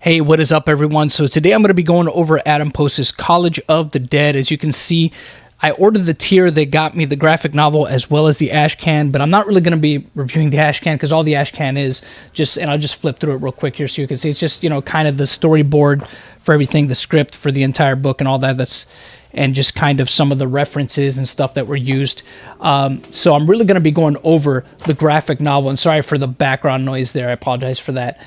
Hey, what is up, everyone? So today I'm going to be going over Adam Post's College of the Dead. As you can see, I ordered the tier that got me the graphic novel as well as the Ashcan, but I'm not really going to be reviewing the Ashcan because all the Ashcan is just, and I'll just flip through it real quick here so you can see, it's just, kind of the storyboard for everything, the script for the entire book and all that. And just kind of some of the references and stuff that were used. So I'm really going to be going over the graphic novel, and sorry for the background noise there. I apologize for that.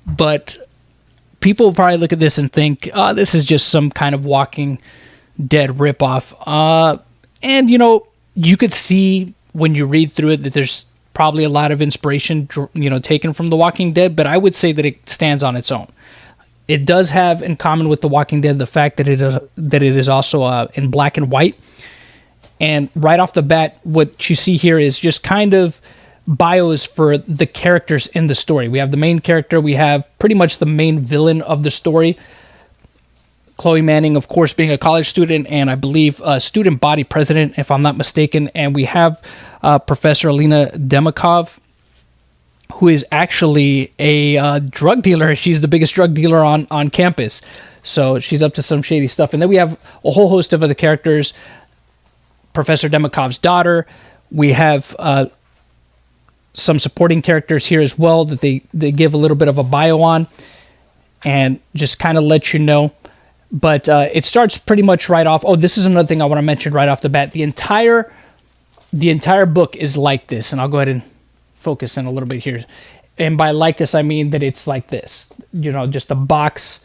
But people will probably look at this and think, this is just some kind of Walking Dead ripoff. And, you could see when you read through it that there's probably a lot of inspiration, taken from The Walking Dead, but I would say that it stands on its own. It does have in common with The Walking Dead the fact that it is also in black and white. And right off the bat, what you see here is just kind of bios for the characters in the story. We have the main character. We have pretty much the main villain of the story. Chloe Manning, of course, being a college student and I believe a student body president, if I'm not mistaken. And we have Professor Alina Demikov, who is actually a drug dealer. She's the biggest drug dealer on campus. So she's up to some shady stuff. And then we have a whole host of other characters. Professor Demikov's daughter. We have some supporting characters here as well that they give a little bit of a bio on and just kind of let you know. But it starts pretty much right off. Oh, this is another thing I want to mention right off the bat. The entire book is like this. And I'll go ahead and focus in a little bit here. And by like this, I mean that it's like this. Just a box,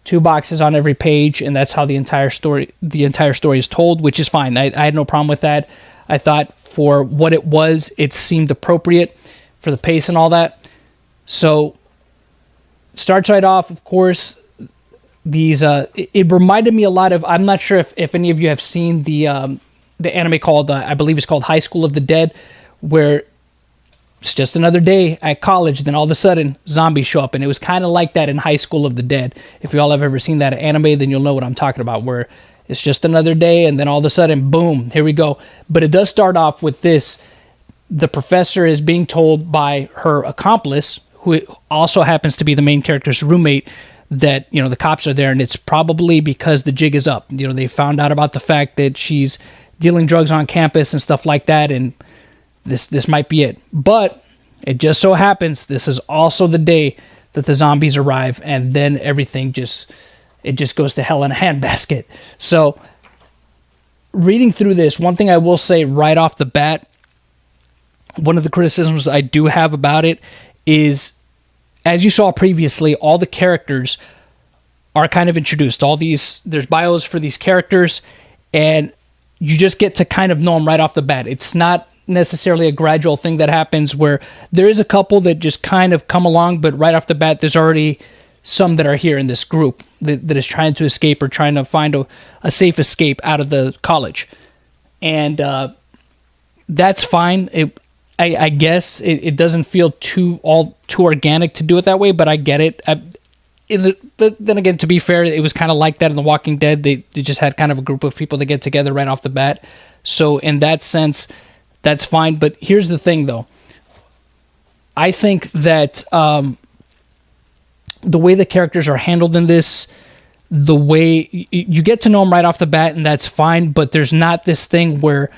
2 boxes on every page. And that's how the entire story is told, which is fine. I had no problem with that. I thought for what it was, it seemed appropriate for the pace and all that. So starts right off, of course, these, it reminded me a lot of, I'm not sure if any of you have seen the anime called, I believe it's called High School of the Dead, where it's just another day at college, then all of a sudden zombies show up. And it was kind of like that in High School of the Dead. If you all have ever seen that anime, then you'll know what I'm talking about, where it's just another day and then all of a sudden, boom, here we go. But it does start off with this. The professor is being told by her accomplice, who also happens to be the main character's roommate, that, the cops are there, and it's probably because the jig is up. They found out about the fact that she's dealing drugs on campus and stuff like that, and this might be it. But it just so happens this is also the day that the zombies arrive, and then everything just goes to hell in a handbasket. So reading through this, one thing I will say right off the bat, one of the criticisms I do have about it is, as you saw previously, all the characters are kind of introduced. There's bios for these characters, and you just get to kind of know them right off the bat. It's not necessarily a gradual thing that happens where there is a couple that just kind of come along, but right off the bat, there's already some that are here in this group that is trying to escape or trying to find a safe escape out of the college. And that's fine. I guess it doesn't feel too organic to do it that way, but I get it. But then again, to be fair, it was kind of like that in The Walking Dead. They just had kind of a group of people that get together right off the bat. So in that sense, that's fine. But here's the thing, though. I think that the way the characters are handled in this, the way you get to know them right off the bat, and that's fine. But there's not this thing where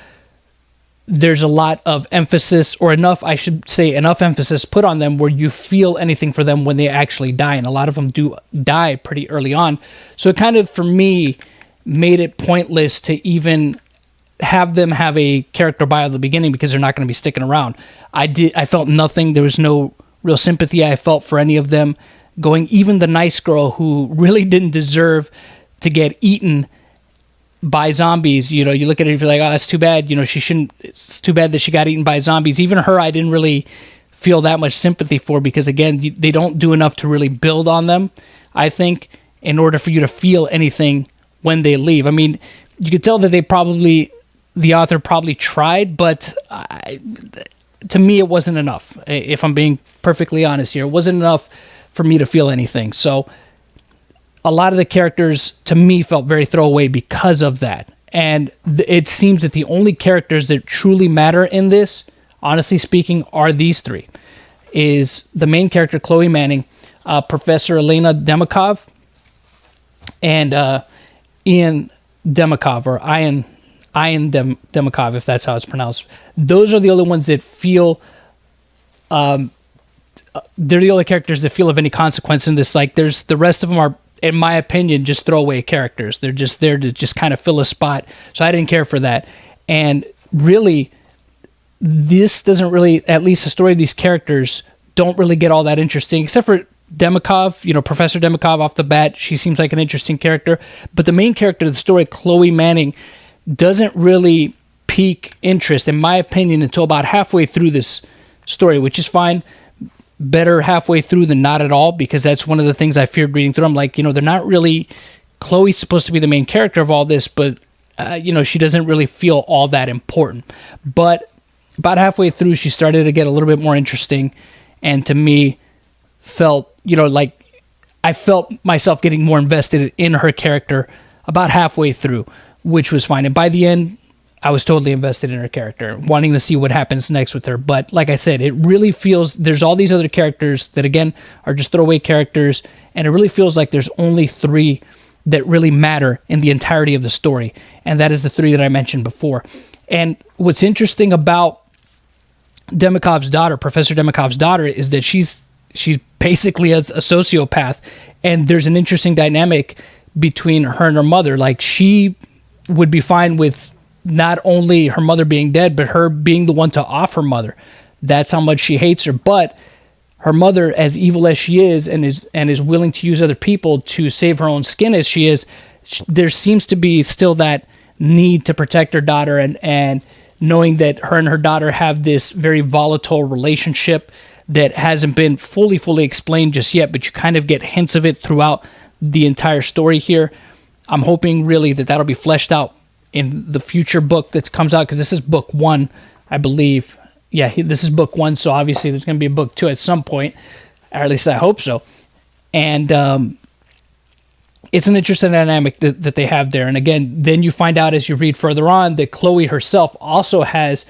there's a lot of emphasis, or enough emphasis put on them where you feel anything for them when they actually die. And a lot of them do die pretty early on. So it kind of, for me, made it pointless to even have them have a character bio at the beginning because they're not going to be sticking around. I felt nothing. There was no real sympathy I felt for any of them going. Even the nice girl who really didn't deserve to get eaten by zombies, you look at it and you're like, oh, that's too bad. She shouldn't. It's too bad that she got eaten by zombies. Even her, I didn't really feel that much sympathy for because, again, they don't do enough to really build on them, I think, in order for you to feel anything when they leave. I mean, you could tell that the author probably tried, but to me, it wasn't enough. If I'm being perfectly honest here, it wasn't enough for me to feel anything. So a lot of the characters, to me, felt very throwaway because of that. And it seems that the only characters that truly matter in this, honestly speaking, are these 3. is the main character, Chloe Manning, Professor Elena Demikov, and Ian Demikov, or Ian Demikov, if that's how it's pronounced. Those are the only ones that feel... they're the only characters that feel of any consequence in this. Like, there's the rest of them are, in my opinion, just throwaway characters. They're just there to just kind of fill a spot. So I didn't care for that. And really, this doesn't really, at least the story of these characters don't really get all that interesting, except for Demikov, Professor Demikov off the bat. She seems like an interesting character. But the main character of the story, Chloe Manning, doesn't really pique interest, in my opinion, until about halfway through this story, which is fine. Better halfway through than not at all, because that's one of the things I feared reading through. I'm like, they're not really... Chloe's supposed to be the main character of all this, but, she doesn't really feel all that important. But about halfway through, she started to get a little bit more interesting, and to me, felt, like I felt myself getting more invested in her character about halfway through, which was fine. And by the end, I was totally invested in her character, wanting to see what happens next with her. But like I said, it really feels there's all these other characters that, again, are just throwaway characters, and it really feels like there's only 3 that really matter in the entirety of the story, and that is the 3 that I mentioned before. And what's interesting about Demikov's daughter, Professor Demikov's daughter, is that she's basically a sociopath, and there's an interesting dynamic between her and her mother. Like, she would be fine with not only her mother being dead, but her being the one to off her mother. That's how much she hates her. But her mother, as evil as she is, and is willing to use other people to save her own skin as she is, there seems to be still that need to protect her daughter, and knowing that her and her daughter have this very volatile relationship that hasn't been fully explained just yet, but you kind of get hints of it throughout the entire story here. I'm hoping really that that'll be fleshed out in the future book that comes out, because this is book 1, I believe. Yeah, this is book 1, so obviously there's going to be a book 2 at some point, or at least I hope so. And it's an interesting dynamic that they have there. And again, then you find out as you read further on that Chloe herself also has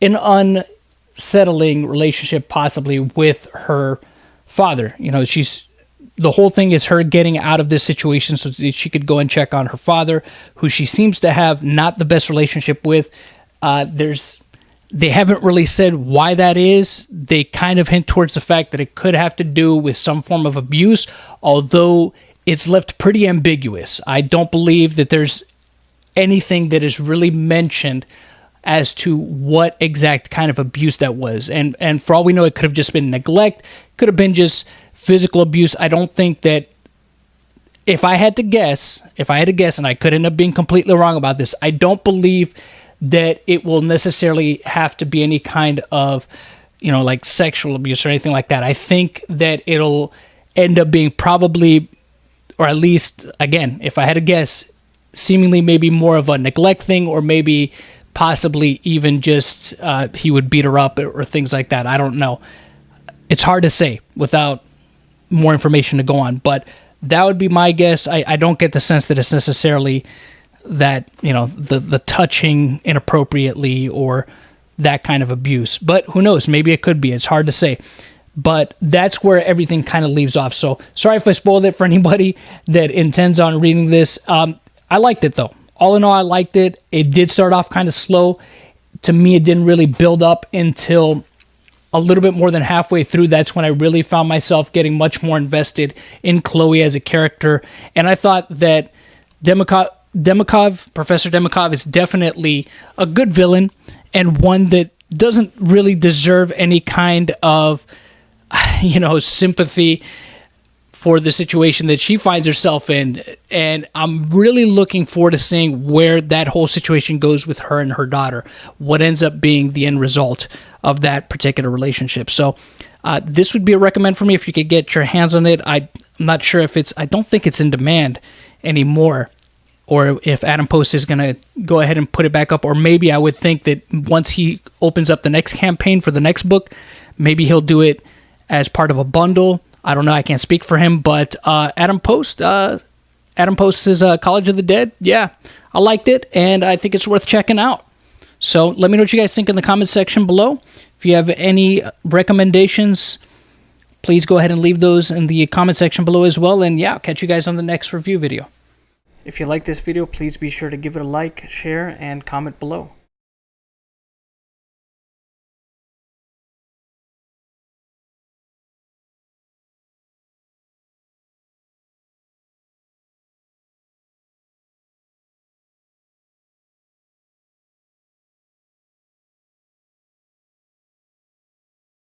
an unsettling relationship, possibly, with her father. The whole thing is her getting out of this situation so that she could go and check on her father, who she seems to have not the best relationship with. They haven't really said why that is. They kind of hint towards the fact that it could have to do with some form of abuse, although it's left pretty ambiguous. I don't believe that there's anything that is really mentioned as to what exact kind of abuse that was. And for all we know, it could have just been neglect, could have been just physical abuse. I don't think that, if I had to guess, and I could end up being completely wrong about this, I don't believe that it will necessarily have to be any kind of, like sexual abuse or anything like that. I think that it'll end up being probably, or at least, again, if I had to guess, seemingly maybe more of a neglect thing, or maybe possibly even just he would beat her up or things like that. I don't know. It's hard to say without more information to go on, but that would be my guess. I don't get the sense that it's necessarily that, the touching inappropriately or that kind of abuse, but who knows? Maybe it could be. It's hard to say, but that's where everything kind of leaves off. So sorry if I spoiled it for anybody that intends on reading this. I liked it though. All in all, I liked it. It did start off kind of slow. To me, it didn't really build up until a little bit more than halfway through. That's when I really found myself getting much more invested in Chloe as a character. And I thought that Demikov, Professor Demikov, is definitely a good villain, and one that doesn't really deserve any kind of, sympathy for the situation that she finds herself in. And I'm really looking forward to seeing where that whole situation goes with her and her daughter, what ends up being the end result of that particular relationship. So this would be a recommend for me if you could get your hands on it. I'm not sure if I don't think it's in demand anymore, or if Adam Post is going to go ahead and put it back up, or maybe I would think that once he opens up the next campaign for the next book, maybe he'll do it as part of a bundle. I don't know. I can't speak for him, but Adam Post's College of the Dead. Yeah, I liked it, and I think it's worth checking out. So let me know what you guys think in the comment section below. If you have any recommendations, please go ahead and leave those in the comment section below as well. And yeah, I'll catch you guys on the next review video. If you like this video, please be sure to give it a like, share, and comment below.